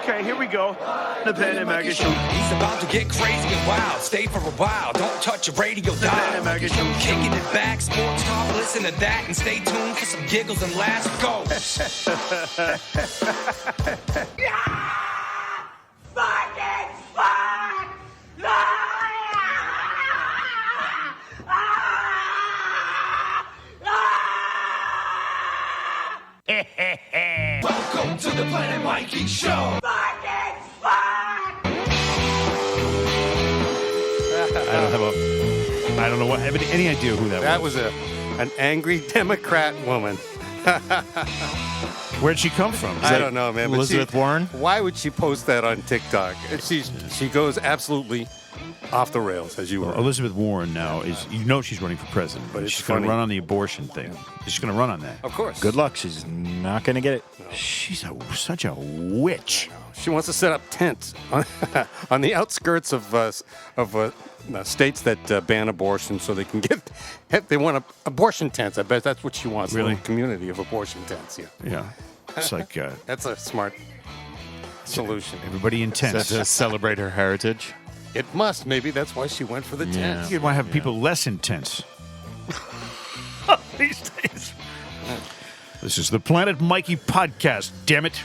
Okay, here we go. The Ben and Mikey Show. He's about to get crazy and wild. Stay for a while. Don't touch your radio dial. Ben and Mikey Show. Kicking it back, sports talk. Listen to that and stay tuned for some giggles and laughs. Go. Fucking fuck! Welcome to the Planet Mikey Show. Fucking fuck! I don't know what. Have any idea who that was? That was an angry Democrat woman. Where'd she come from? I don't know, man. but Elizabeth Warren? Why would she post that on TikTok? She goes absolutely off the rails, as you were. Elizabeth Warren now is, she's running for president, But it's she's going to funny. run on the abortion thing. She's going to run on that. Of course. Good luck. She's not going to get it. She's such a witch. She wants to set up tents on the outskirts of states that ban abortion, so they can they want abortion tents. I bet that's what she wants. Really? A little community of abortion tents. Yeah. Yeah. It's like That's a smart solution. everybody in tents. To celebrate her heritage. It must. Maybe that's why she went for the tents. You want to have people less intense. These days. This is the Planet Mikey podcast, damn it.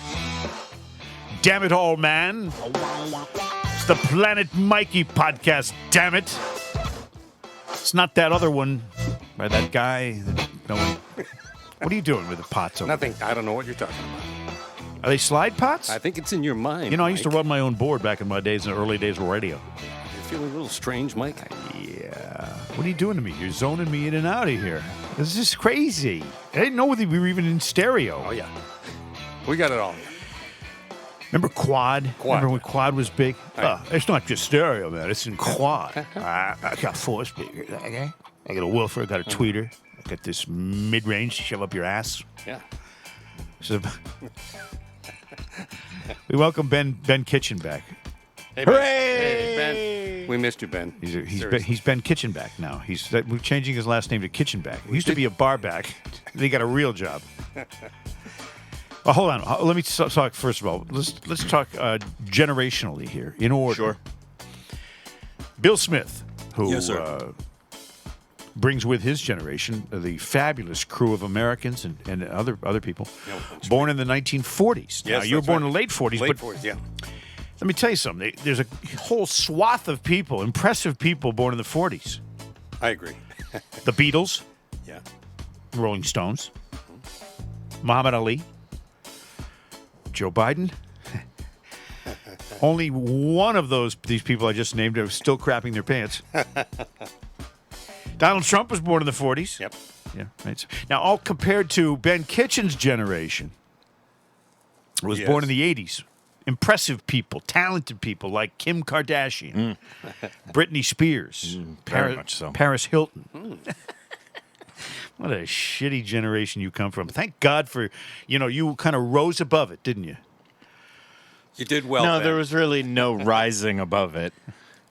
Damn it all, man. It's the Planet Mikey podcast, damn it. It's not that other one by that guy. What are you doing with the pots over Nothing. I don't know what you're talking about. there? Are they slide pots? I think it's in your mind. I used to Mike. run my own board back in my days, in the early days of radio. You're feeling a little strange, Mike. Yeah. What are you doing to me? You're zoning me in and out of here. This is crazy. I didn't know we were even in stereo. Oh, yeah. We got it all. Remember Quad? Quad. Remember when Quad was big? Right. It's not just stereo, man. It's in Quad. I got 4 speakers. Okay. I got a woofer. I got a tweeter. I got this mid-range to shove up your ass. Yeah. So, we welcome Ben Kitchen back. Hey, Ben. Hey, Ben. We missed you, Ben. He's Ben Kitchenback now. We're changing his last name to Kitchenback. He used to be a barback. He got a real job. Well, hold on. Let me talk first of all. Let's talk generationally here, in order. Sure. Bill Smith, who Yes, sir. brings with his generation the fabulous crew of Americans and other people, born in the 1940s. Now, Yes, you were that's born right. in the late 40s, Late but 40s, yeah. let me tell you something. There's a whole swath of people, impressive people, born in the 40s. I agree. The Beatles, Yeah. Rolling Stones, Muhammad Ali, Joe Biden. Only one of these people I just named are still crapping their pants. Donald Trump was born in the 40s. Yep. Yeah, right. Now, all compared to Ben Kitchen's generation, who was born in the 80s. Impressive people, talented people like Kim Kardashian, Britney Spears, very much so. Paris Hilton. What a shitty generation you come from. Thank God for, you kind of rose above it, didn't you? You did well, No, Ben. there was really no rising above it.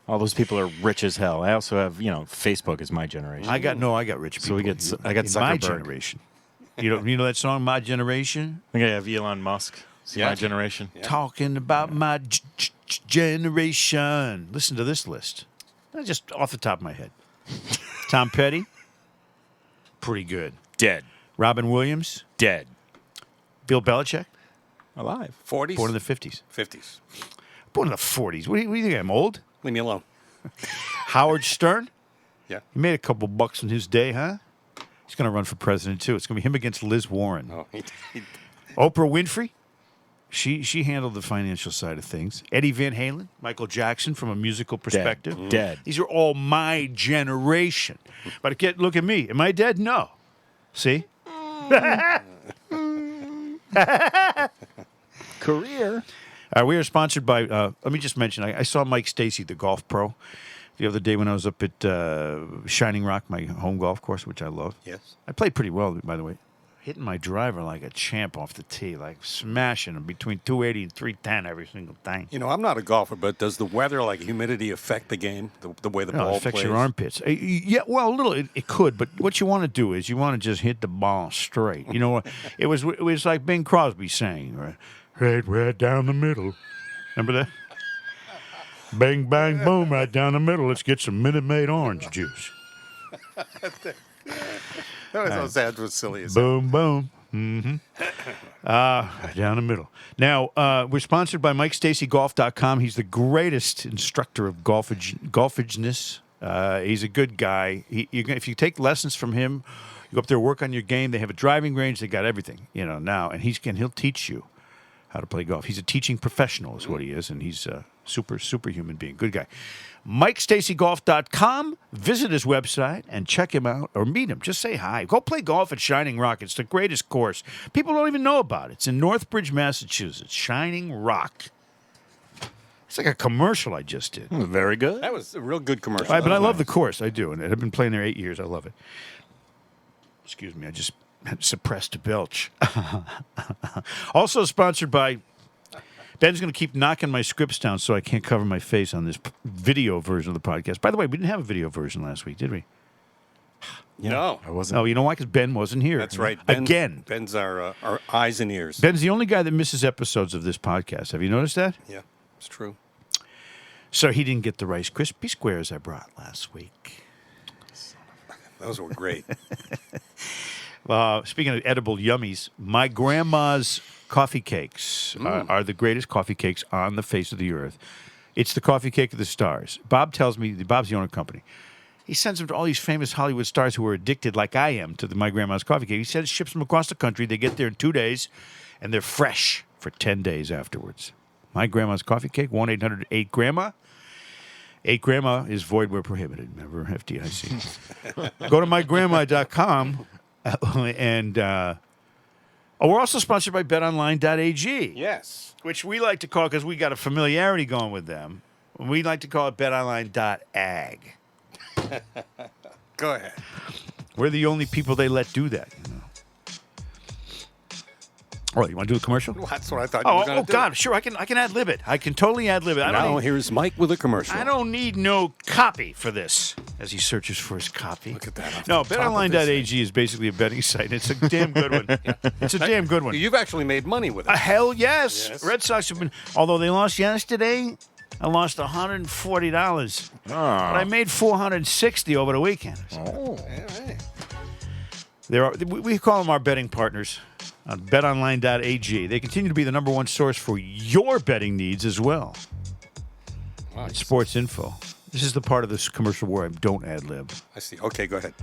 All those people are rich as hell. I also have, Facebook is my generation. I got rich people. So I got in my Zuckerberg. generation. You know that song, My Generation? I think I have Elon Musk. It's my generation. Talking about my generation. Listen to this list. Just off the top of my head. Tom Petty, pretty good. Dead. Robin Williams, Dead. Bill Belichick, Alive. 40s? born in the 50s. 50s. Born in the 40s. What do you think? I'm old? Leave me alone. Howard Stern, Yeah. he made a couple bucks in his day, huh? He's going to run for president, too. It's going to be him against Liz Warren. Oh, he Oprah Winfrey, she handled the financial side of things. Eddie Van Halen, Michael Jackson from a musical perspective. Dead. These are all my generation. But look at me. Am I dead? No. See? Career. We are sponsored by, let me just mention, I saw Mike Stacy, the golf pro, the other day when I was up at Shining Rock, my home golf course, which I love. Yes. I played pretty well, by the way. hitting my driver like a champ off the tee, like smashing him between 280 and 310 every single time. You know, I'm not a golfer, but does the weather, like humidity, affect the game? The way the No, ball it affects plays? your armpits. Yeah, well, a little. It could, but what you want to do is you want to just hit the ball straight. You know, it was like Bing Crosby saying, right down the middle. Remember that? Bang, bang, boom, right down the middle. Let's get some Minute Maid orange juice. That was silly as Boom, boom. Mm-hmm. Right down the middle. Now, we're sponsored by MikeStacyGolf.com. He's the greatest instructor of golfageness. He's a good guy. If you take lessons from him, you go up there, work on your game. They have a driving range. They got everything, now. And he'll teach you how to play golf. He's a teaching professional is what he is, and he's a super human being. Good guy. MikeStacyGolf.com. Visit his website and check him out or meet him. Just say hi. Go play golf at Shining Rock. It's the greatest course. People don't even know about it. It's in Northbridge, Massachusetts. Shining Rock. It's like a commercial I just did. Very good. That was a real good commercial. But I love the course. I do. And I've been playing there 8 years. I love it. Excuse me. I just suppressed a belch. Also sponsored by... Ben's going to keep knocking my scripts down so I can't cover my face on this video version of the podcast. By the way, we didn't have a video version last week, did we? No. I wasn't. Oh, you know why? Because Ben wasn't here. That's right. Again. Ben's our eyes and ears. Ben's the only guy that misses episodes of this podcast. Have you noticed that? Yeah, it's true. So he didn't get the Rice Krispie Squares I brought last week. Those were great. Speaking of edible yummies, my grandma's coffee cakes are the greatest coffee cakes on the face of the earth. It's the coffee cake of the stars. Bob tells me, Bob's the owner of the company. He sends them to all these famous Hollywood stars who are addicted, like I am, to my grandma's coffee cake. He says ships them across the country. They get there in 2 days, and they're fresh for 10 days afterwards. My grandma's coffee cake, 1-800-8-GRANDMA. 8-GRANDMA is void where prohibited. Remember, FDIC. Go to mygrandma.com and... we're also sponsored by BetOnline.ag. Yes. Which we like to call, because we got a familiarity going with them, we like to call it BetOnline.ag. Go ahead. We're the only people they let do that. Oh, you want to do a commercial? Well, that's what I thought you were going to do. God, sure, I can ad-lib it. I can totally ad-lib it. Now here's Mike with a commercial. I don't need no copy for this, as he searches for his copy. Look at that. No, BetOnline.ag is basically a betting site. It's a damn good one. It's a damn good one. You've actually made money with it. Hell yes. Yes. Red Sox have been, although they lost yesterday, I lost $140. But I made $460 over the weekend. All right. We call them our betting partners on betonline.ag. They continue to be the number one source for your betting needs as well. Wow, Sports info. This is the part of this commercial where I don't ad-lib. I see. Okay, go ahead.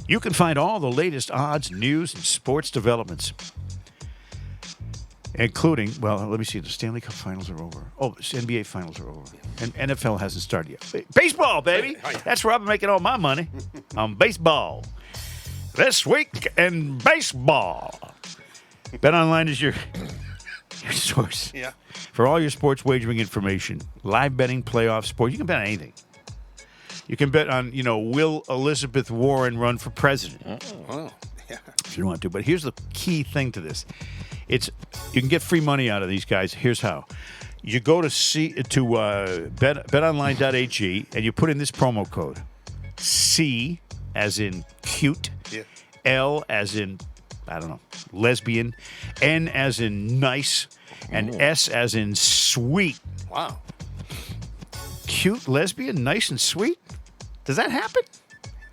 You can find all the latest odds, news, and sports developments, including, well, let me see, the Stanley Cup Finals are over. Oh, the NBA Finals are over. And NFL hasn't started yet. Baseball, baby! That's where I've been making all my money, on baseball. This week in baseball. BetOnline is your source for all your sports wagering information. Live betting, playoff sports. You can bet on anything. You can bet on, will Elizabeth Warren run for president? Oh, yeah. If you want to. But here's the key thing to this. You can get free money out of these guys. Here's how. You go to betonline.ag and you put in this promo code. C as in cute. Yeah. L as in, I don't know, lesbian. N as in nice. And S as in sweet. Wow. Cute, lesbian, nice, and sweet? Does that happen?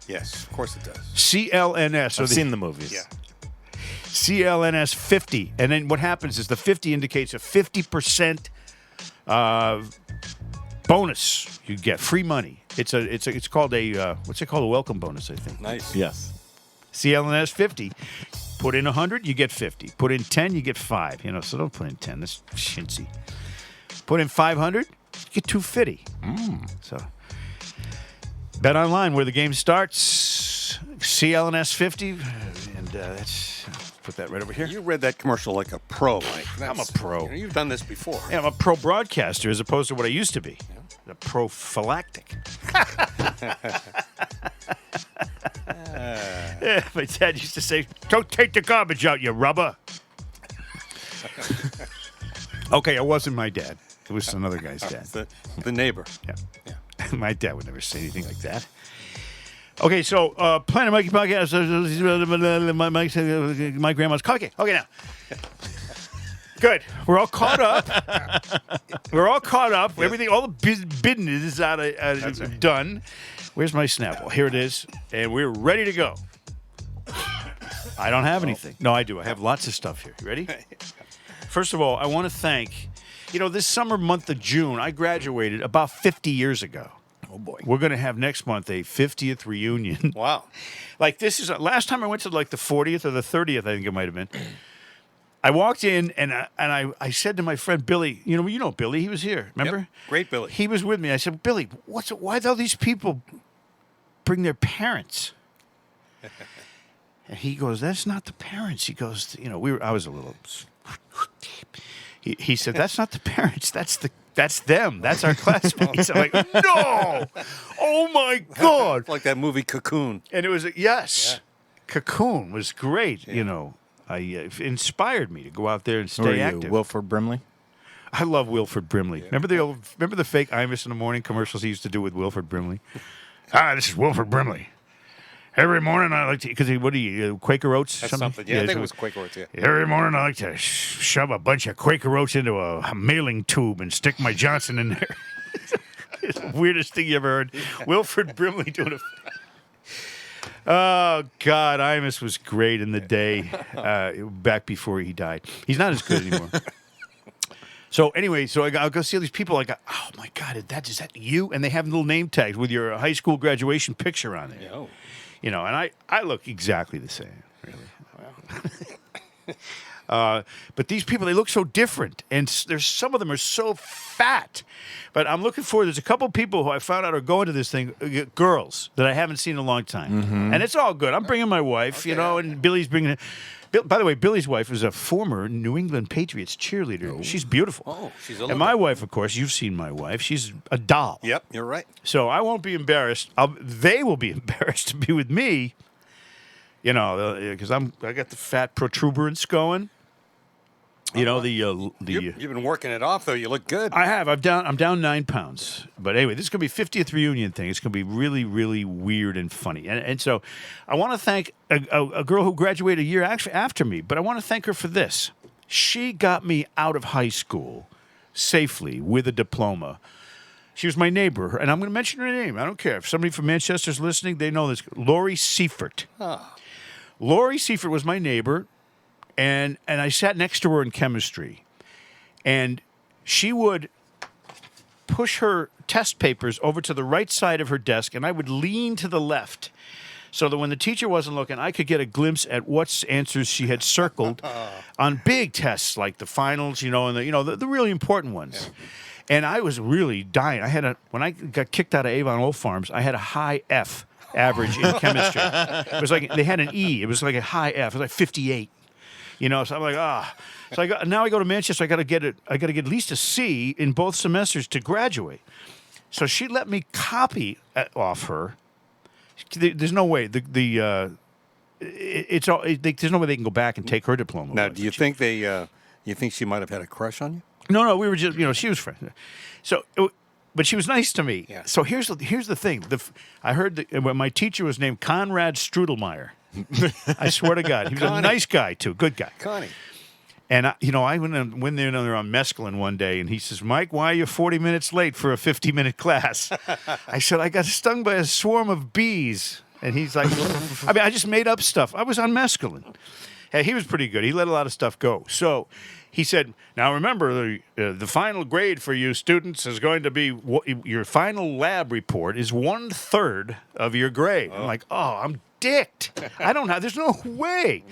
Yes, of course it does. CLNS. I've seen the movies. Yeah. CLNS 50. And then what happens is the 50 indicates a 50% bonus you get. Free money. It's called a, what's it called? A welcome bonus, I think. Nice. Yes. CLNS 50. Put in 100, you get 50. Put in 10, you get 5. So don't put in 10. That's chintzy. Put in 500, you get 250. So, bet online where the game starts. CLNS 50, and that's put that right over here. You read that commercial like a pro, Mike. I'm a pro. You've done this before. Yeah, I'm a pro broadcaster as opposed to what I used to be. A prophylactic. My dad used to say, "Don't take the garbage out, you rubber." Okay, it wasn't my dad. It was another guy's dad. The neighbor. Yeah. My dad would never say anything like that. Okay, so Planet Mikey podcast. My grandma's cookie. Okay, now. Good. We're all caught up. Everything, all the business is done. Where's my Snapple? Here it is, and we're ready to go. I don't have anything. No, I do. I have lots of stuff here. You ready? First of all, I want to thank. This summer month of June, I graduated about 50 years ago. Oh, boy. We're going to have next month a 50th reunion. Wow. Like, this is... last time I went to, like, the 40th or the 30th, I think it might have been. I walked in, and I said to my friend Billy, you know Billy, he was here, remember? Yep. Great Billy. He was with me. I said, Billy, why do all these people bring their parents? And he goes, that's not the parents. He goes, I was a little... He said, that's not the parents. That's them. That's our classmates. I'm like, no! Oh, my God! It's like that movie Cocoon. And it was, yes. Yeah. Cocoon was great, It inspired me to go out there and stay active. Wilford Brimley? I love Wilford Brimley. Yeah. Remember the fake Imus in the Morning commercials he used to do with Wilford Brimley? This is Wilford Brimley. Every morning I like to, because what do you, Quaker Oats? That's something. Yeah, I think it was Quaker Oats, yeah. Every morning I like to shove a bunch of Quaker Oats into a mailing tube and stick my Johnson in there. It's the weirdest thing you ever heard. Wilford Brimley doing a... Oh, God, Imus was great in the day, back before he died. He's not as good anymore. So anyway, I'll go see all these people. Like, oh, my God, is that you? And they have little name tags with your high school graduation picture on it. Oh. And I look exactly the same, really. But these people, they look so different. And there's some of them are so fat. But I'm looking forward. There's a couple people who I found out are going to this thing, girls, that I haven't seen in a long time. Mm-hmm. And it's all good. I'm bringing my wife, and Billy's bringing it. By the way, Billy's wife is a former New England Patriots cheerleader. Oh. She's beautiful. Oh, she's a And my wife, of course, you've seen my wife. She's a doll. Yep, you're right. So I won't be embarrassed. They will be embarrassed to be with me, because I got the fat protuberance going. You've been working it off, though. You look good. I have. I'm down 9 pounds. But anyway, this is going to be 50th reunion thing. It's going to be really, really weird and funny. And so I want to thank a girl who graduated a year actually after me, but I want to thank her for this. She got me out of high school safely with a diploma. She was my neighbor, and I'm going to mention her name. I don't care. If somebody from Manchester's listening, they know this. Lori Seifert. Oh. Lori Seifert was my neighbor. And I sat next to her in chemistry, and she would push her test papers over to the right side of her desk, and I would lean to the left so that when the teacher wasn't looking, I could get a glimpse at what answers she had circled on big tests like the finals, and the really important ones. Yeah. And I was really dying. When I got kicked out of Avon Old Farms, I had a high F average in chemistry. It was like they had an E. It was like a high F. It was like 58. So I'm like, So now I go to Manchester. I got to get at least a C in both semesters to graduate. So she let me copy off her. There's no way there's no way they can go back and take her diploma. Now, do you think you think she might have had a crush on you? No, we were just she was friends. So. But she was nice to me. Yeah. So here's the thing. I heard that my teacher was named Conrad Strudelmeyer. I swear to God, he was a nice guy too, good guy. Connie. And I went there on mescaline one day, and he says, "Mike, why are you 40 minutes late for a 50-minute class?" I said, "I got stung by a swarm of bees." And he's like, I just made up stuff. I was on mescaline. Hey, he was pretty good. He let a lot of stuff go. So he said, "Now remember, the final grade for you students is going to be your final lab report is 1/3 of your grade." I'm like, "Oh, I'm dicked. I don't have. There's no way."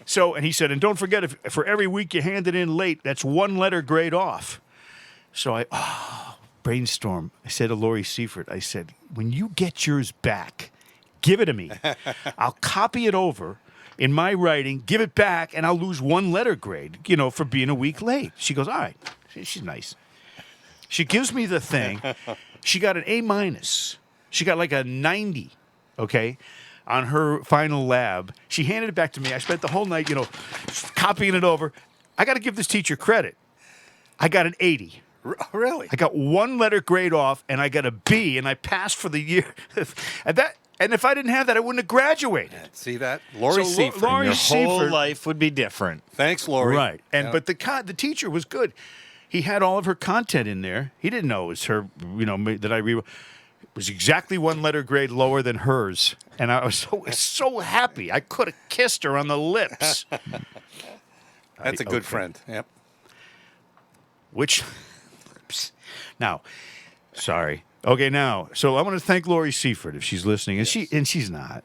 So, and he said, "And don't forget, if for every week you hand it in late, that's 1 letter grade off." So I brainstorm. I said to Lori Seifert, I said, "When you get yours back, give it to me. I'll copy it over in my writing, give it back, and I'll lose 1 letter grade, for being a week late." She goes, "All right." She's nice. She gives me the thing. She got an A-. She got like a 90, okay? on her final lab. She handed it back to me. I spent the whole night, copying it over. I got to give this teacher credit. I got an 80. Really? I got 1 letter grade off, and I got a B, and I passed for the year. And if I didn't have that, I wouldn't have graduated. See that? Lori So, Seifert. Lori Your whole Seifert- life would be different. Thanks, Lori. Right. And Yeah. but the teacher was good. He had all of her content in there. He didn't know it was her, that I it was exactly 1 letter grade lower than hers. And I was so happy. I could have kissed her on the lips. That's a good Okay. friend. Yep. Which now, sorry. Okay, now, so I want to thank Lori Seifert if she's listening, and she's not.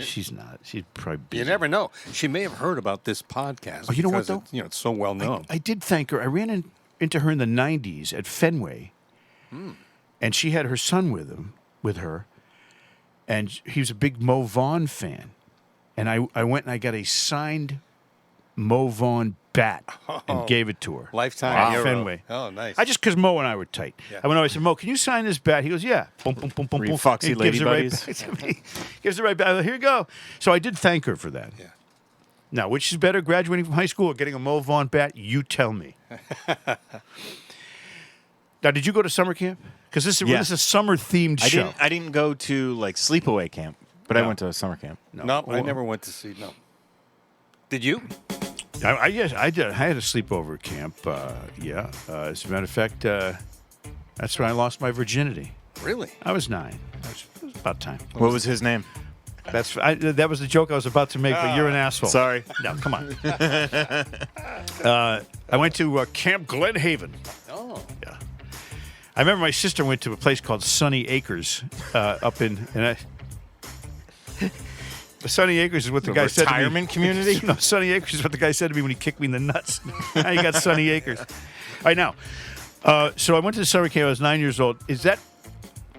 She's not. She's probably busy. You never know. She may have heard about this podcast. Oh, you know what, because though? It's so well known. I did thank her. I ran into her in the 90s at Fenway, and she had her son with her, and he was a big Mo Vaughn fan. And I went and I got a signed Mo Vaughn bat and gave it to her. Lifetime hero. Fenway. Oh, nice. Because Mo and I were tight. Yeah. I went over, I said, Mo, can you sign this bat? He goes, yeah. Boom, boom, boom, boom, Were you boom. foxy He gives lady it right buddies? back to me. Gives it right back. Here you go. So I did thank her for that. Yeah. Now, which is better, graduating from high school or getting a Mo Vaughn bat? You tell me. Now, did you go to summer camp? Because this is a summer-themed show. I didn't go to like sleepaway camp, but I No. went to a summer camp. No, I never went to see. No. Did you? Yes, I did. I had a sleepover camp. As a matter of fact, that's when I lost my virginity. Really? I was 9. It was about time. What was his name? That was the joke I was about to make, but you're an asshole. Sorry. No, come on. I went to Camp Glen Haven. Oh. Yeah. I remember my sister went to a place called Sunny Acres up in... Sunny Acres is what the guy said to me. Retirement community? No, Sunny Acres is what the guy said to me when he kicked me in the nuts. Now you got Sunny Acres. All right, now. So I went to the summer camp. I was 9 years old. Is that...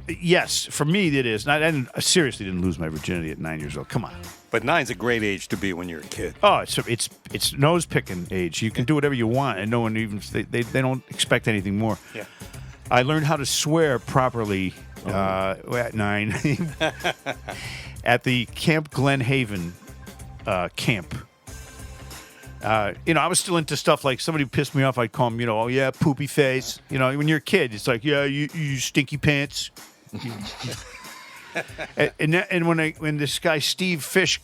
Yes, for me it is. I seriously didn't lose my virginity at 9 years old. Come on. But 9's a great age to be when you're a kid. Oh, it's nose picking age. You can do whatever you want, and no one even they don't expect anything more. Yeah. I learned how to swear properly at 9 at the Camp Glen Haven camp. I was still into stuff like somebody pissed me off. I'd call him, oh yeah, poopy face. When you're a kid, it's like, yeah, you stinky pants. and when this guy Steve Fish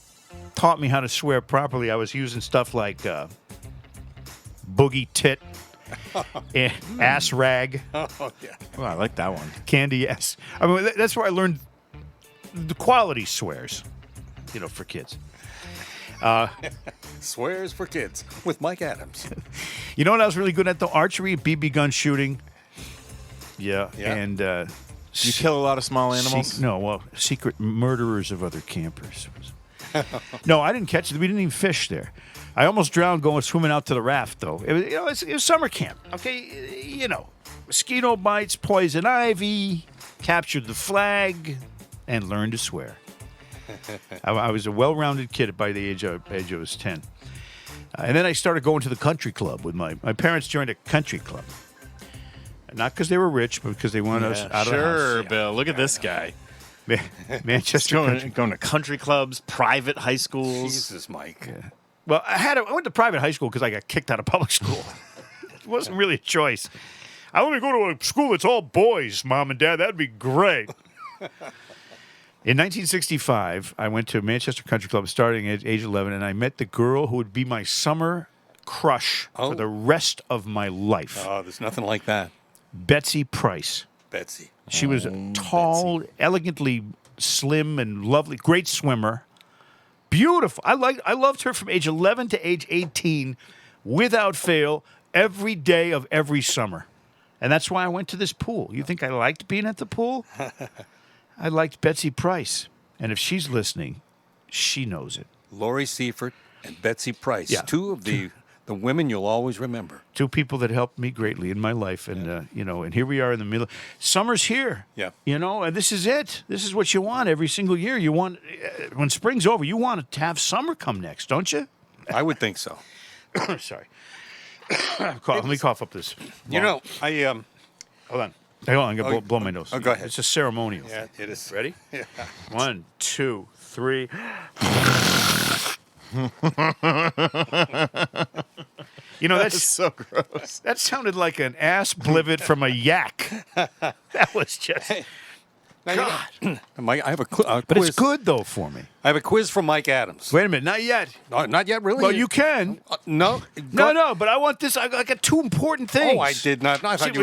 taught me how to swear properly, I was using stuff like boogie tit, and ass rag, Oh, yeah. Oh, I like that one. candy ass. I mean, that's where I learned the quality swears, for kids. Swears for kids with Mike Adams. You know what I was really good at, though? Archery, BB gun shooting. Yeah. Yeah. And You kill a lot of small animals? secret murderers of other campers. No, I didn't catch it. We didn't even fish there. I almost drowned going swimming out to the raft, though. It was summer camp. Okay, mosquito bites, poison ivy, captured the flag, and learned to swear. I was a well-rounded kid by the age I was 10. And then I started going to the country club with my parents joined a country club. Not because they were rich, but because they wanted us out of the house. Sure, Bill. Look at this guy. Manchester country. Going to country clubs, private high schools. Jesus, Mike. Well, I went to private high school because I got kicked out of public school. It wasn't really a choice. I want to go to a school that's all boys, Mom and Dad. That'd be great. In 1965, I went to Manchester Country Club starting at age 11, and I met the girl who would be my summer crush for the rest of my life. Oh, there's nothing like that. Betsy Price. Betsy. She was tall, elegantly slim and lovely, great swimmer. Beautiful. I loved her from age 11 to age 18 without fail every day of every summer. And that's why I went to this pool. You think I liked being at the pool? I liked Betsy Price. And if she's listening, she knows it. Lori Seifert and Betsy Price. Yeah. Two of the women you'll always remember. Two people that helped me greatly in my life. And, and here we are in the middle. Summer's here. Yeah. And this is it. This is what you want every single year. You want, when spring's over, you want to have summer come next, don't you? I would think so. Sorry. Let me cough up this. I Hold on. Hey, hold on. I'm going to blow my nose. go ahead. It's a ceremonial. Yeah, it is. Ready? Yeah. 1, 2, 3. 3. You know, that's so gross. that sounded like an ass blivet from a yak. That was just. God. Mike, I have a quiz. But it's good though for me. I have a quiz from Mike Adams. Wait a minute, not yet. Not yet, really? Well, you can. No. No, but I want this. I got 2 important things. Oh, I did not. No, I thought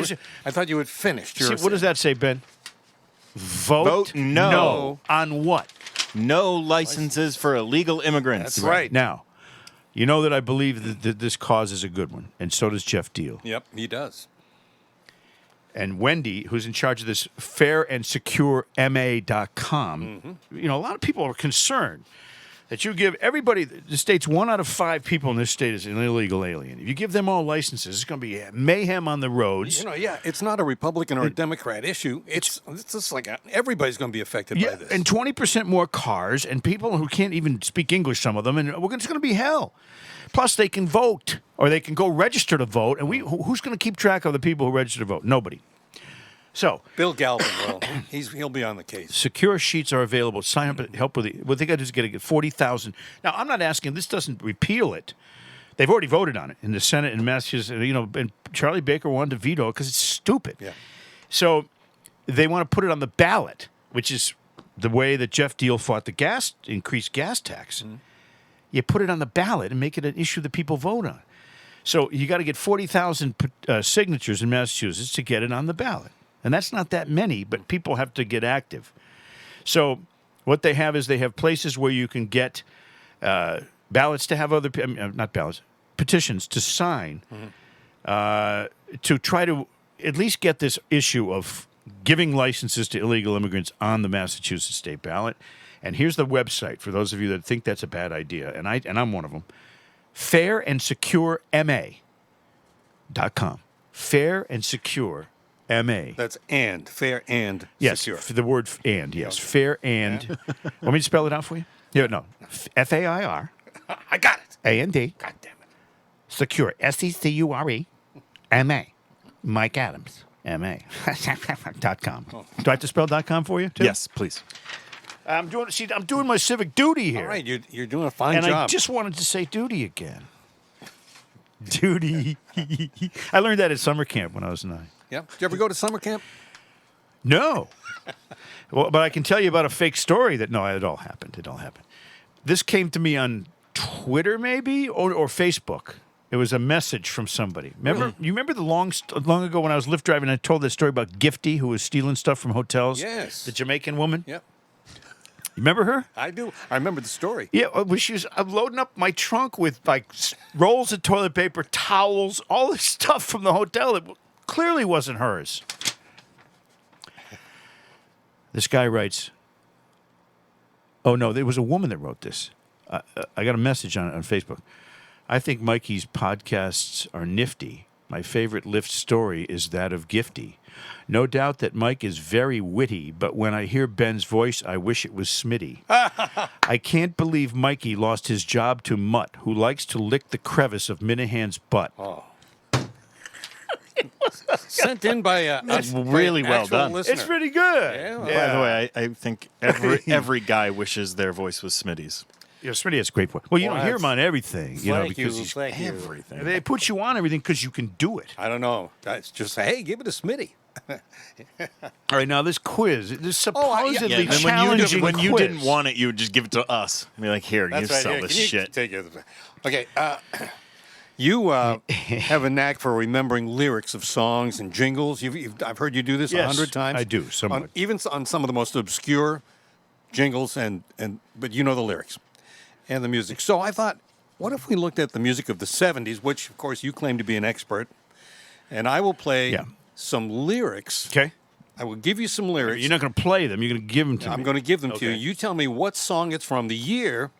you had finished. See, what does that say, Ben? Vote no. On what? No licenses for illegal immigrants. That's right. Now, you know that I believe that this cause is a good one, and so does Jeff Deal. Yep, he does. And Wendy, who's in charge of this fairandsecurema.com, you know, a lot of people are concerned that you give everybody, the state's 1 out of 5 people in this state is an illegal alien. If you give them all licenses, it's going to be mayhem on the roads. You know, yeah, it's not a Republican or a Democrat issue. It's just like everybody's going to be affected by this. And 20% more cars and people who can't even speak English, some of them, and it's going to be hell. Plus, they can vote, or they can go register to vote, and who's going to keep track of the people who register to vote? Nobody. So Bill Galvin will. He'll be on the case. secure sheets are available. Sign up and help with it. What they got to do is get 40,000. Now, I'm not asking. This doesn't repeal it. They've already voted on it in the Senate in Massachusetts. You know, and Charlie Baker wanted to veto it because it's stupid. Yeah. So they want to put it on the ballot, which is the way that Jeff Deal fought the increased gas tax. You put it on the ballot and make it an issue that people vote on. So you got to get 40,000 signatures in Massachusetts to get it on the ballot. And that's not that many, but people have to get active. So what they have is they have places where you can get ballots to have not ballots, petitions to sign to try to at least get this issue of giving licenses to illegal immigrants on the Massachusetts state ballot. And here's the website for those of you that think that's a bad idea, and I'm one of them. Fairandsecurema.com. Fair and secure MA. That's fair and Yes, secure. for the word and, yes. Fair and. Want me to spell it out for you? Yeah, no. FAIR. I got it. A&D. God damn it. Secure. SECURE. MA. Mike Adams. MA. .com. Do I have to spell .com for you, too? Yes, please. I'm doing my civic duty here. All right, you're doing a fine And job. I just wanted to say duty again. Duty. I learned that at summer camp when I was 9. Yeah. Did you ever go to summer camp? No. Well, but I can tell you about a fake story that, no, it all happened. It all happened. This came to me on Twitter, maybe, or Facebook. It was a message from somebody. Remember? You remember the long ago when I was Lyft driving, I told that story about Gifty, who was stealing stuff from hotels? Yes. The Jamaican woman? Yep. You remember her? I do. I remember the story. Yeah, I'm loading up my trunk with like rolls of toilet paper, towels, all this stuff from the hotel. It clearly wasn't hers. This guy writes, oh no, there was a woman that wrote this. I got a message on Facebook. I think Mikey's podcasts are nifty. My favorite Lyft story is that of Gifty. No doubt that Mike is very witty, but when I hear Ben's voice, I wish it was Smitty. I can't believe Mikey lost his job to Mutt, who likes to lick the crevice of Minahan's butt. Oh. Sent in by really well done. Listener. It's pretty good. Yeah, well, By the way, I think every guy wishes their voice was Smitty's. Yeah, Smitty has a great voice. Well, you Well, don't hear him on everything, you know, Thank because you, he's thank you. Everything. They put you on everything because you can do it. I don't know. It's just hey, give it a Smitty. All right, now this quiz, this Oh, yeah, supposedly then challenging when you quiz. didn't want it, you would just give it to us. Be like, here, you sell Here, this can you shit. Take it. Okay. You have a knack for remembering lyrics of songs and jingles. I've heard you do this Yes, 100 times. I do, somewhat. Even on some of the most obscure jingles, but you know the lyrics and the music. So I thought, what if we looked at the music of the 70s, which, of course, you claim to be an expert, and I will play some lyrics. Okay. I will give you some lyrics. You're not going to play them. You're going to give them to me. I'm going to give them to you. You tell me what song it's from. The year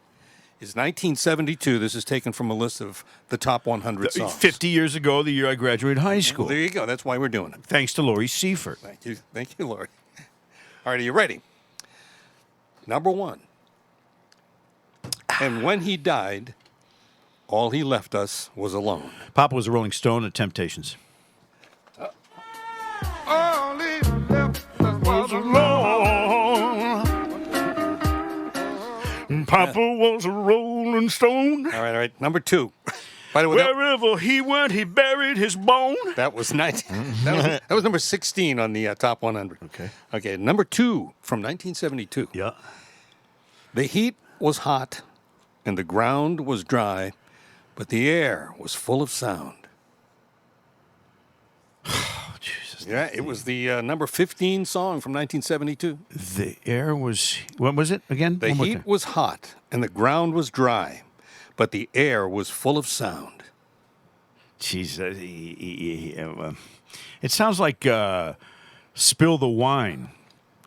is 1972. This is taken from a list of the top 100 songs. 50 years ago, the year I graduated high school. Well, there you go. That's why we're doing it. Thanks to Lori Seifert. Thank you, Lord. All right, are you ready? Number 1. And when he died, all he left us was alone. Papa was a Rolling Stone at Temptations. All he left us was alone. Papa was a rolling stone. All right. Number 2. By the way, Wherever he went, he buried his bone. that was 19. That was number 16 on the top 100. Okay. Number 2 from 1972. Yeah. The heat was hot, and the ground was dry, but the air was full of sound. Oh, Jesus. Yeah, it was the number 15 song from 1972. The air was, what was it again? The One more heat time. was hot, and the ground was dry, but the air was full of sound. Jesus. It sounds like Spill the Wine.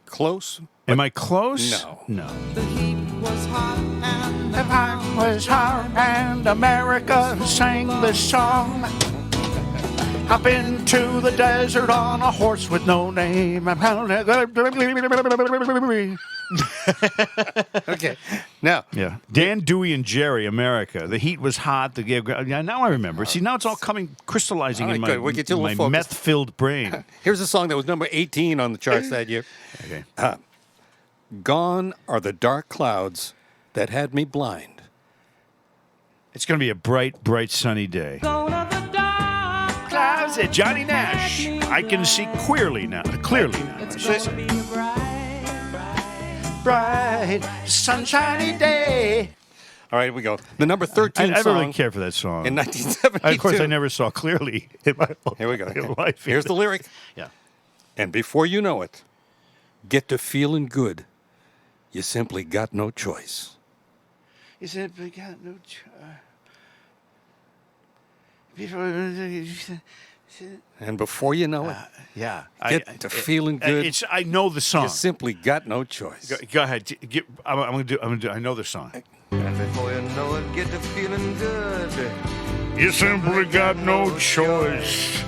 Close? Am I close? No. No. The heat was hot and the Time was hard and America sang this song. Hop into the desert on a horse with no name. Okay. Now, Yeah. Dan, Dewey, and Jerry, America. The heat was hot. Yeah, now I remember. See, now it's all crystallizing All right, in good. We'll get you a my little focused. meth-filled brain. here's a song that was number 18 on the charts that year. Okay. Gone are the dark clouds that had me blind. It's going to be a bright, bright, sunny day. Clouds at Johnny Nash. I can see clearly now. Clearly now. I should say. Bright, sunshiny day. All right, here we go. The number 13 I never song really care for that song. in 1972. Of course, I never saw clearly in my Here we go. life. Here's the lyric. Yeah. And before you know it, get to feeling good. You simply got no choice. He said, "We got no And before you know it, yeah. get to feeling good. I know the song. You simply got no choice. Go ahead. I'm going to do. I know the song. And before you know it, get to feeling good. You simply got no choice.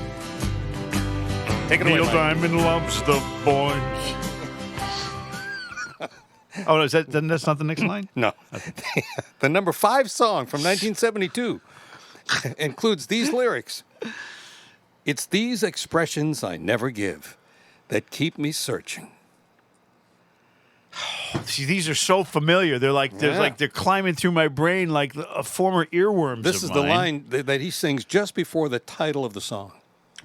Take it away, Neil Mike. Diamond loves the boys. Oh, that's not the next line? No. The number 5 song from 1972 includes these lyrics. It's these expressions I never give that keep me searching. See, these are so familiar. They're like Yeah. they're climbing through my brain like a former earworms. This of is the mine. line that he sings just before the title of the song.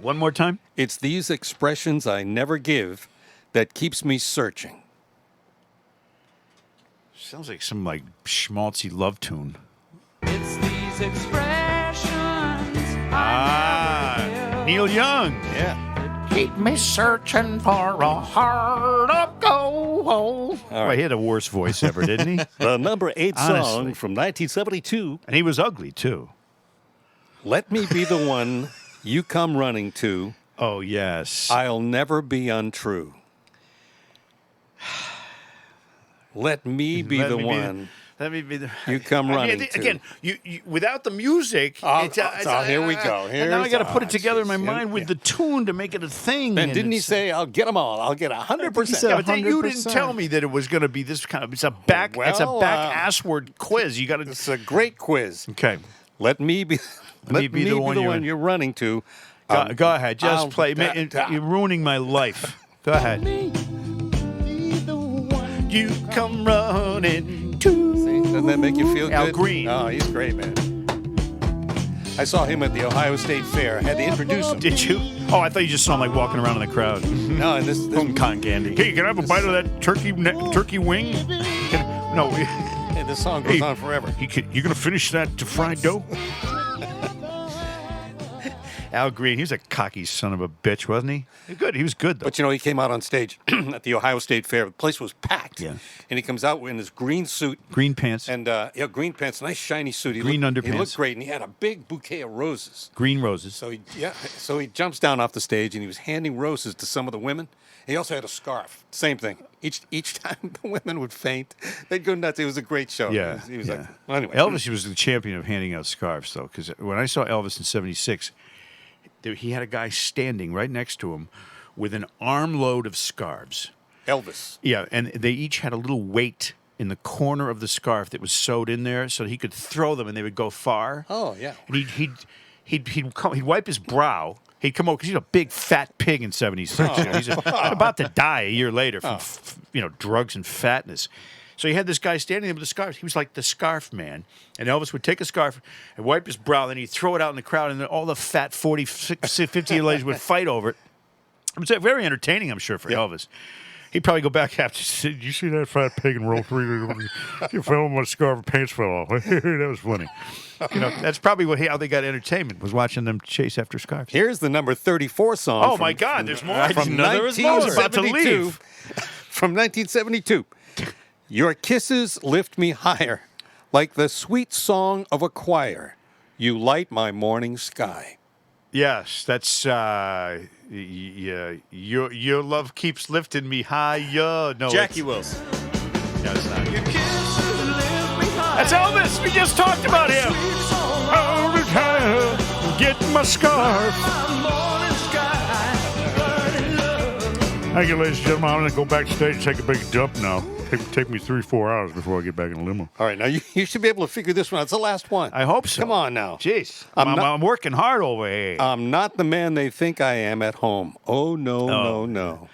One more time. It's these expressions I never give that keeps me searching. Sounds like some like schmaltzy love tune. It's these expressions. Neil Young. Yeah. Keep me searching for a heart of gold. Well, he had a worse voice ever, didn't he? The number 8 Honestly. song from 1972. And he was ugly too. Let me be the one you come running to. Oh yes. I'll never be untrue. Let me be the one. Let me be the. You come running to. Again, you without the music. Oh, here we go. And now I got to put it together in my geez. mind with the tune to make it a thing. And didn't he say, I'll get them all. I'll get 100%. Yeah, but then you didn't 100%. tell me that it was going to be this kind of. It's a back assward quiz. You got to. It's a great quiz. Okay. Let me be the one you're running to. Go ahead. Just I'll- play. You're ruining my life. Go ahead. You come running to. Doesn't that make you feel good? Al Green. Oh, he's great, man. I saw him at the Ohio State Fair. I had to introduce him. Did you? Oh, I thought you just saw him like walking around in the crowd. No, and this Hong Kong candy. Hey, can I have a bite of that turkey wing? No. and this song goes on forever. You gonna finish that fried dough? Al Green, he was a cocky son of a bitch, wasn't he? Good. He was good though. But you know, he came out on stage at the Ohio State Fair. The place was packed. Yeah. And he comes out in his green suit. Green pants, And green pants, nice shiny suit. Green He underpants. looked great, and he had a big bouquet of roses. green roses. So he jumps down off the stage, and he was handing roses to some of the women. He also had a scarf. Same thing. Each time the women would faint, they'd go nuts. It was a great show. Yeah. He was yeah. like, well, anyway. Elvis was the champion of handing out scarves, though, because when I saw Elvis in '76, he had a guy standing right next to him with an armload of scarves. Elvis. Yeah, and they each had a little weight in the corner of the scarf that was sewed in there, so he could throw them and they would go far. Oh, yeah. And he'd wipe his brow. He'd come over because he's a big fat pig in '76. You know, he's about to die a year later from drugs and fatness. So you had this guy standing there with a scarf. He was like the scarf man. And Elvis would take a scarf and wipe his brow, then he'd throw it out in the crowd, and then all the fat 40, 50-year-old ladies would fight over it. It was very entertaining, I'm sure, for Elvis. He'd probably go back after and say, "You see that fat pig in row 3? You fell on my scarf and pants fell off." That was funny. That's probably how they got entertainment, was watching them chase after scarves. Here's the number 34 song. Oh, my God, there's more. I From didn't know there was more. I was about to 1972. leave. From 1972. Your kisses lift me higher, like the sweet song of a choir. You light my morning sky. Yes, that's your love keeps lifting me higher. No, Jackie Wilson. No, it's not. That's Elvis. We just talked about him. Get my scarf. Thank you, ladies and gentlemen. I'm going to go backstage and take a big dump now. Take me 3-4 hours before I get back in the limo. All right, now you should be able to figure this one out. It's the last one. I hope so. Come on now. Jeez. I'm working hard over here. I'm not the man they think I am at home. Oh, no.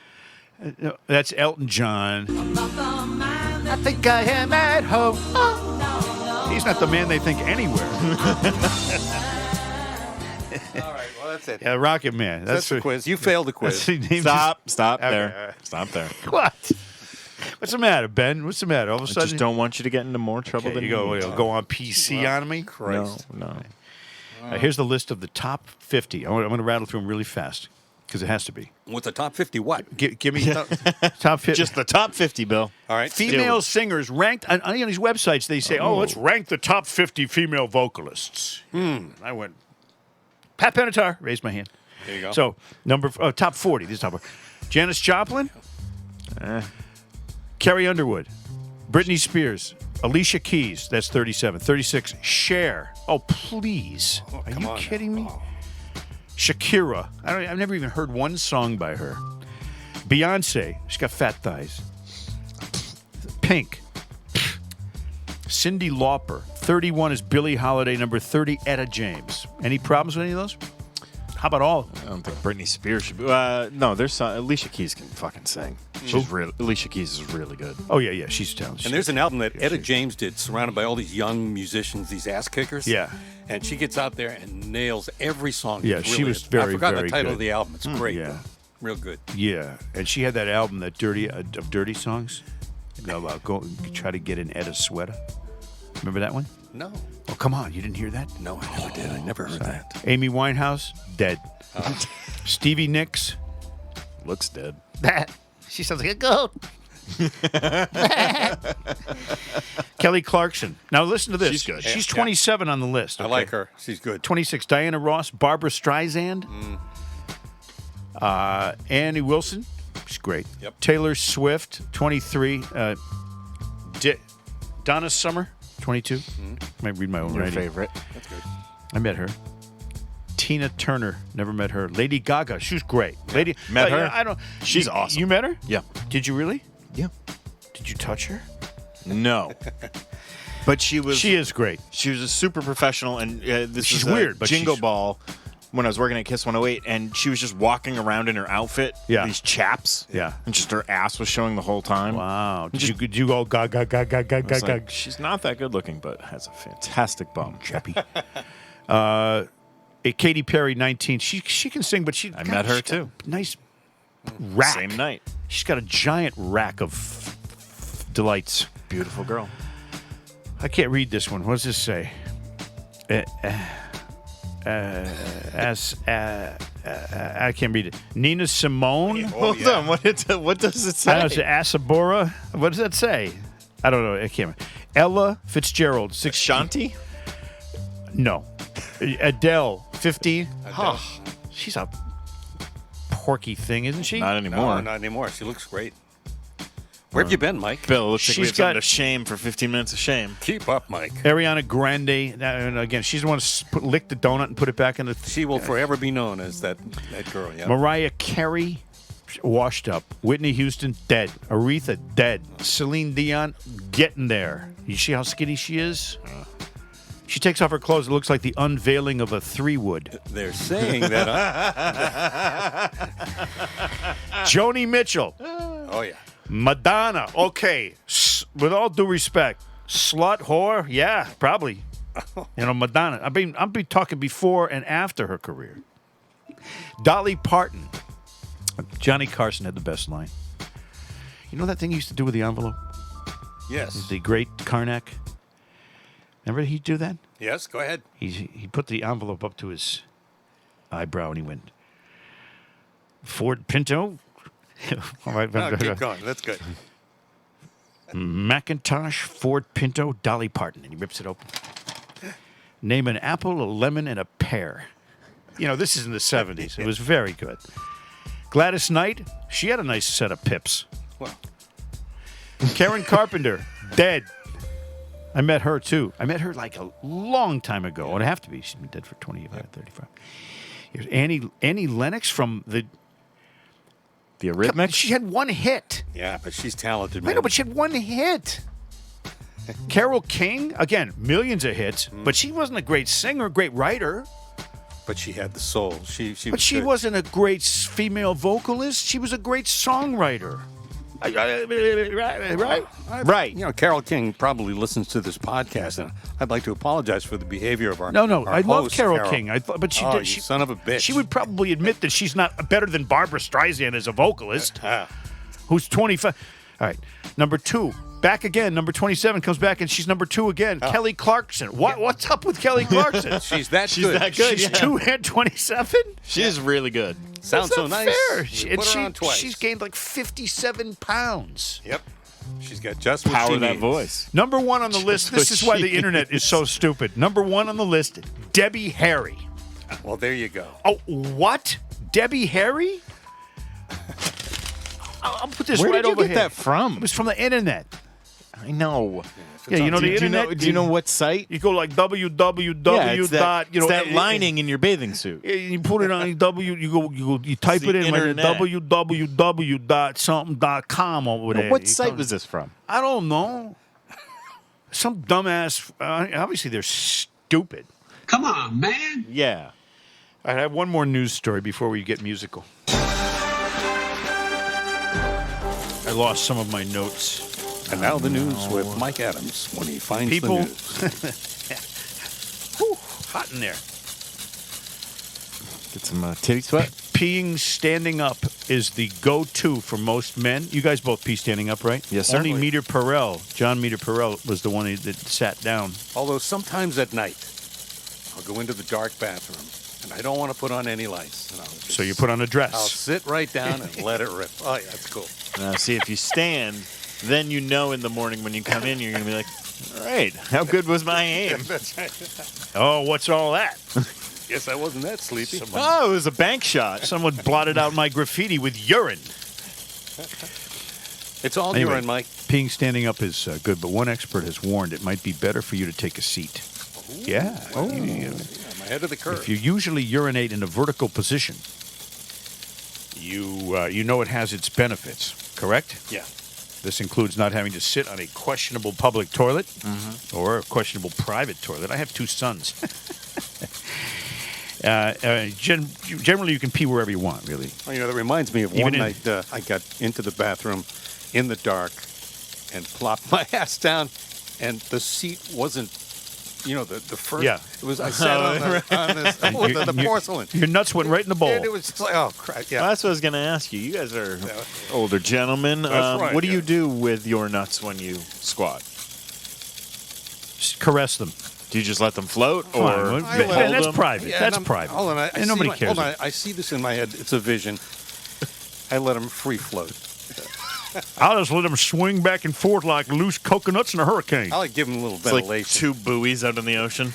That's Elton John. I think I am at home. He's not the man they think anywhere. All right, well, that's it. Yeah, Rocket Man. That's the quiz. You failed the quiz. Stop Okay. there. Stop there. What? What's the matter, Ben? What's the matter? All of a I sudden, just don't want you to get into more trouble than you go on PC on me. No. Here's the list of the top 50. I'm going to rattle through them really fast because it has to be. What's the top 50 what? Give me top 50. Just the top 50, Bill. All right. Female singers ranked on these websites. They say, let's rank the top 50 female vocalists. I went, Pat Benatar, raised my hand. There you go. So, top 40. This is top 40. Janis Joplin, Carrie Underwood, Britney Spears, Alicia Keys, that's 37. 36, Cher. Oh, please. Are you kidding me? Shakira. I've never even heard one song by her. Beyonce. She's got fat thighs. Pink. Cyndi Lauper. 31 is Billie Holiday. Number 30, Etta James. Any problems with any of those? How about all? I don't think Britney Spears should be. No, there's Alicia Keys can fucking sing. Alicia Keys is really good. Oh, yeah, she's talented. And there's an album that Etta James did, surrounded by all these young musicians, these ass kickers. Yeah. And she gets out there and nails every song. Yeah, It's she really- was very, I forgot very the title good. of the album. It's great. yeah. though. Real good. Yeah, and she had that album, that dirty songs. About try to get in Etta's sweater. Remember that one? No. Oh, come on, you didn't hear that? No, I never did. I never heard that. Amy Winehouse, dead. Stevie Nicks, Looks dead. that. She sounds like a goat. Kelly Clarkson. Now listen to this. She's good. She's Yeah. 27 on the list. I okay? like her. She's good. 26, Diana Ross, Barbara Streisand, Annie Wilson. She's great. Yep. Taylor Swift, 23. Donna Summer, 22. Might read my own Your writing. favorite. That's good. I met her. Tina Turner, never met her. Lady Gaga, she was great. Lady Met her? I don't. She's you, awesome. You met her? Yeah. Did you really? Yeah. Did you touch her? No. But she was. She is great. She was a super professional, and this She's was a weird, but Jingle she's- Ball when I was working at Kiss 108, and she was just walking around in her outfit, Yeah. these chaps, Yeah. and just her ass was showing the whole time. Wow. Did you go Gaga, Gaga, Gaga, I was Gaga? like, she's not that good looking, but has a fantastic bum. Chappy. Katy Perry, 19. She can sing, but I met her she's got too. a nice rack. Same night. She's got a giant rack of delights. Beautiful girl. I can't read this one. What does this say? I can't read it. Nina Simone. Hold on. What does it I don't know. say? It's Asabora. What does that say? I don't know. I can't remember. Ella Fitzgerald. Shanti? No. Adele. 15. Huh. She's a porky thing, isn't she? Not anymore. No, not anymore. She looks great. Where have you been, Mike? Bill, looks like we She's have something got- to shame for 15 minutes of shame. Keep up, Mike. Ariana Grande. And again, she's the one to lick the donut and put it back in the. She will forever be known as that girl. Yeah. Mariah Carey, washed up. Whitney Houston, dead. Aretha, dead. Celine Dion, getting there. You see how skinny she is? She takes off her clothes. It looks like the unveiling of a 3-wood. They're saying that. Joni Mitchell. Oh yeah. Madonna. Okay. With all due respect, slut, whore, yeah, probably. Madonna. I'm be talking before and after her career. Dolly Parton. Johnny Carson had the best line. You know that thing he used to do with the envelope? Yes. The great Karnak. Remember he'd do that? Yes, go ahead. He put the envelope up to his eyebrow and he went, Ford Pinto. All right, Keep going. That's good. Macintosh, Ford Pinto, Dolly Parton. And he rips it open. Name an apple, a lemon, and a pear. This is in the 70s. It was very good. Gladys Knight, she had a nice set of pips. Well, Karen Carpenter, dead. I met her, too. I met her like a long time ago. It would have to be. She's been dead for 25, 35. Here's Annie Lennox from the Eurythmics? She had one hit. yeah, but she's talented, I man. know, but she had one hit. Carole King, again, millions of hits, but she wasn't a great singer, great writer. But she had the soul. She But she good. wasn't a great female vocalist. She was a great songwriter. Right? Right. Carole King probably listens to this podcast, and I'd like to apologize for the behavior of our No, our I love host, Carole King. But she Oh, did. you She, son of a bitch. She would probably admit that she's not better than Barbra Streisand as a vocalist, Ah. who's 25. All right, number 2. Back again, number 27 comes back, and she's number 2 again. Kelly Clarkson. What's up with Kelly Clarkson? She's that She's good. that good. She's yeah. 2 and 27. She is really good. Sounds That's so not nice. fair. We put her on twice. She's gained like 57 pounds. Yep. She's got just what Power she that needs. voice. Number 1 on the list. This is why the internet is so stupid. Number 1 on the list, Debbie Harry. Well, there you go. Oh, what? Debbie Harry? I'll put this Where right did you over get here. that from? It was from the internet. I know. Yeah, you know the internet. Do you know what site? You go like www. Yeah, it's that, you know, it's that lining in your bathing suit. You put it on you type the it in like internet. www.something.com over there. What site was this from? I don't know. Some dumbass. Obviously, they're stupid. Come on, man. Yeah. I have one more news story before we get musical. I lost some of my notes. And now the news with Mike Adams when he finds People- the news. Whew, hot in there. Get some titty sweat. Peeing standing up is the go-to for most men. You guys both pee standing up, right? Yes, sir. Only Meter Perel, John Meter Perel, was the one that sat down. Although sometimes at night, I'll go into the dark bathroom, and I don't want to put on any lights. And So you put on a I'll dress. sit right down and let it rip. Oh, yeah, that's cool. Now, see, if you stand, then you know in the morning when you come in, you're going to be like, all right, how good was my aim? That's right. Oh, what's all that? Guess I wasn't that sleepy. Oh, it was a bank shot. Someone blotted out my graffiti with urine. It's all Anyway, urine, Mike. Peeing standing up is good, but one expert has warned it might be better for you to take a seat. Yeah. I'm ahead of the curve. If you usually urinate in a vertical position, you know it has its benefits, correct? Yeah. This includes not having to sit on a questionable public toilet or a questionable private toilet. I have 2 sons. Generally, you can pee wherever you want, really. Well, that reminds me of Even one in- night I got into the bathroom in the dark and plopped my ass down, and the seat wasn't, the first. Yeah. It was. I sat on the porcelain. Your nuts went right in the bowl. And it was just like, oh crap! Yeah. Well, that's what I was going to ask you. You guys are older gentlemen. That's right, What do yeah. you do with your nuts when you squat? Just caress them. Do you just let them float, Fine, or well, hold and that's them? private. Yeah, That's and private. Hold on, And nobody cares. Hold on, I see this in my head. It's a vision. I let them free float. I'll just let them swing back and forth like loose coconuts in a hurricane. I like give them a little It's like ventilation. 2 buoys out in the ocean.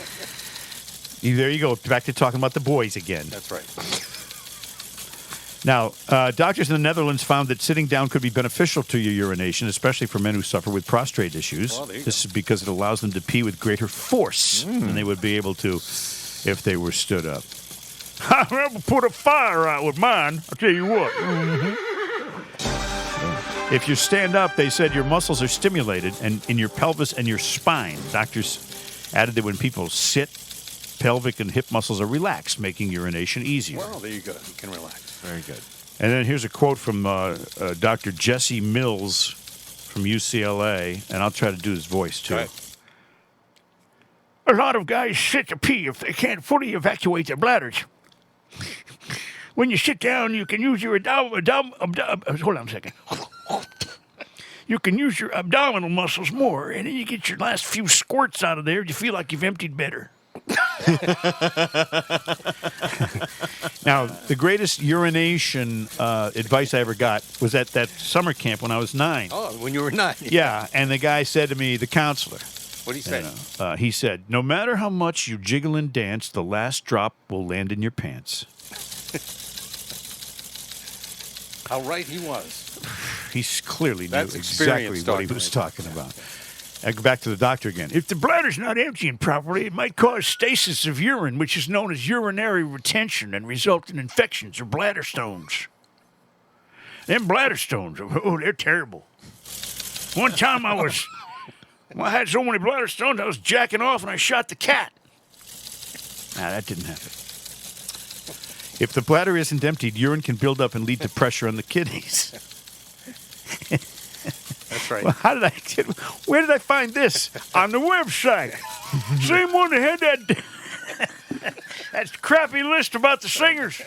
There you go. Back to talking about the boys again. That's right. Now, doctors in the Netherlands found that sitting down could be beneficial to your urination, especially for men who suffer with prostate issues. Well, there you This is because it allows them to pee with greater force than they would be able to if they were stood up. I never put a fire out with mine, I'll tell you what. If you stand up, they said your muscles are stimulated and in your pelvis and your spine. Doctors added that when people sit, pelvic and hip muscles are relaxed, making urination easier. Well, there you go. You can relax. Very good. And then here's a quote from Dr. Jesse Mills from UCLA, and I'll try to do his voice, too. Right. A lot of guys sit to pee if they can't fully evacuate their bladders. When you sit down, you can use your hold on a second. You can use your abdominal muscles more, and then you get your last few squirts out of there. You feel like you've emptied better. Now, the greatest urination advice I ever got was at that summer camp when I was 9. Oh, when you were 9. Yeah, and the guy said to me, the counselor, What did he say? he said, no matter how much you jiggle and dance, the last drop will land in your pants. How right he was. He clearly knew That's exactly experience what he talking was right talking about. I go back to the doctor again. If the bladder's not emptying properly, it might cause stasis of urine, which is known as urinary retention and result in infections or bladder stones. Them bladder stones, oh, they're terrible. One time I had so many bladder stones, I was jacking off and I shot the cat. Nah, that didn't happen. If the bladder isn't emptied, urine can build up and lead to pressure on the kidneys. That's right. Well, where did I find this? On the website. Same one that had that crappy list about the singers.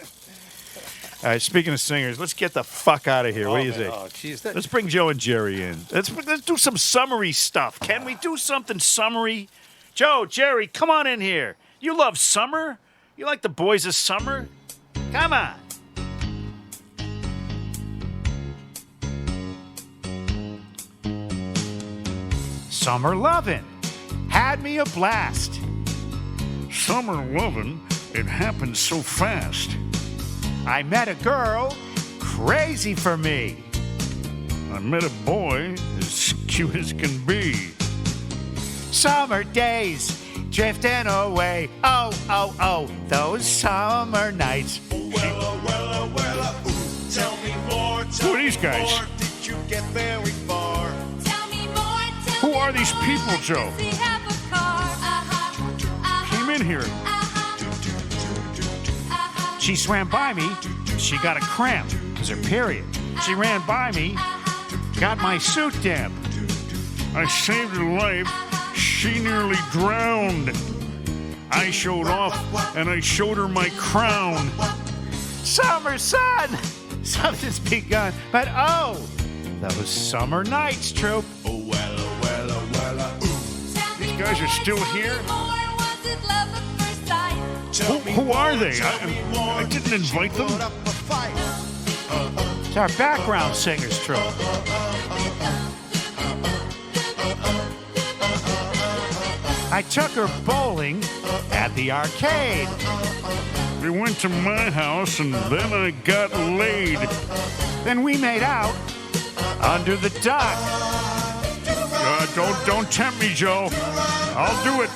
All right, speaking of singers, let's get the fuck out of here. What do you say? Oh, geez. Let's bring Joe and Jerry in. Let's do some summary stuff. Can we do something summary? Joe, Jerry, come on in here. You love summer? You like the boys of summer? Come on. Summer lovin'. Had me a blast. Summer lovin', it happened so fast. I met a girl crazy for me. I met a boy as cute as can be. Summer days drifting away. Oh, oh, oh, those summer nights. Tell me more. Who are these guys? Did you get very far? Tell me more. Who are these people, Joe? Came in here. She swam by me. She got a cramp. It was her period. She ran by me. Got my suit damp. I saved her life. She nearly drowned. I showed off and I showed her my crown. Summer sun, something's begun. But oh, those summer nights, troop. Oh, well, These guys are still here? Who Who are they? I didn't invite them. It's our background singers, troop. I took her bowling at the arcade. We went to my house and then I got laid. Then we made out under the dock. Don't tempt me, Joe. I'll do it.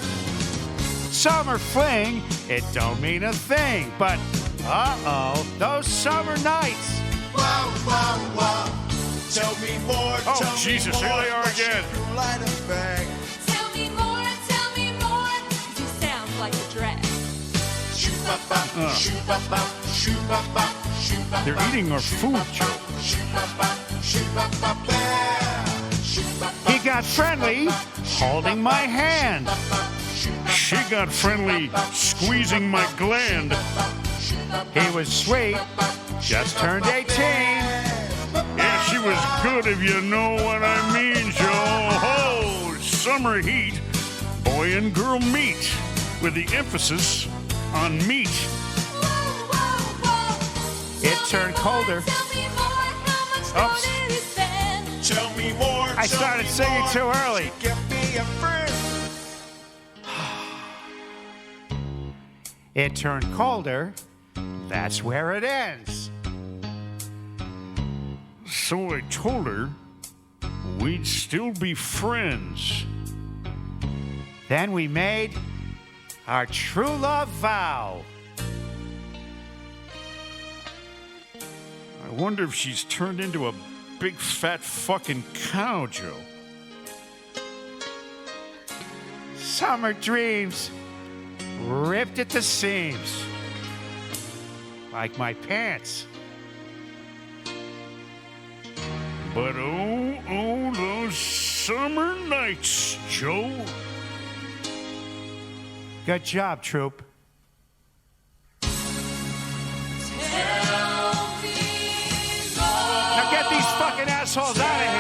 Summer fling, it don't mean a thing, but uh-oh, those summer nights. wow, wow, wow. Tell me more. Oh, tell Jesus, me here more. they are again. Light a bag. Tell me more, you sound like a drag. Shoot-ba-bop, shoot-ba-bop, shoot-ba-bop, shoot-ba-bop. They're eating our food, Joe. Shoot-ba-bop, shoot-ba-bop, yeah. Shoot-ba-bop, He got friendly, holding my hand. She got friendly, squeezing my gland. He was sweet, just turned 18. Yeah, she was good if you know what I mean, Joe. Oh, summer heat, boy and girl meet, with the emphasis on meat. It turned colder. Oops. tell me more. I tell started me singing more. too early. Get me a friend. It turned colder. That's where it ends. So I told her we'd still be friends. Then we made our true love vow. I wonder if she's turned into a big fat fucking cow, Joe. Summer dreams ripped at the seams. Like my pants. But oh, those summer nights, Joe. Good job, troop. Now get these fucking assholes out of here.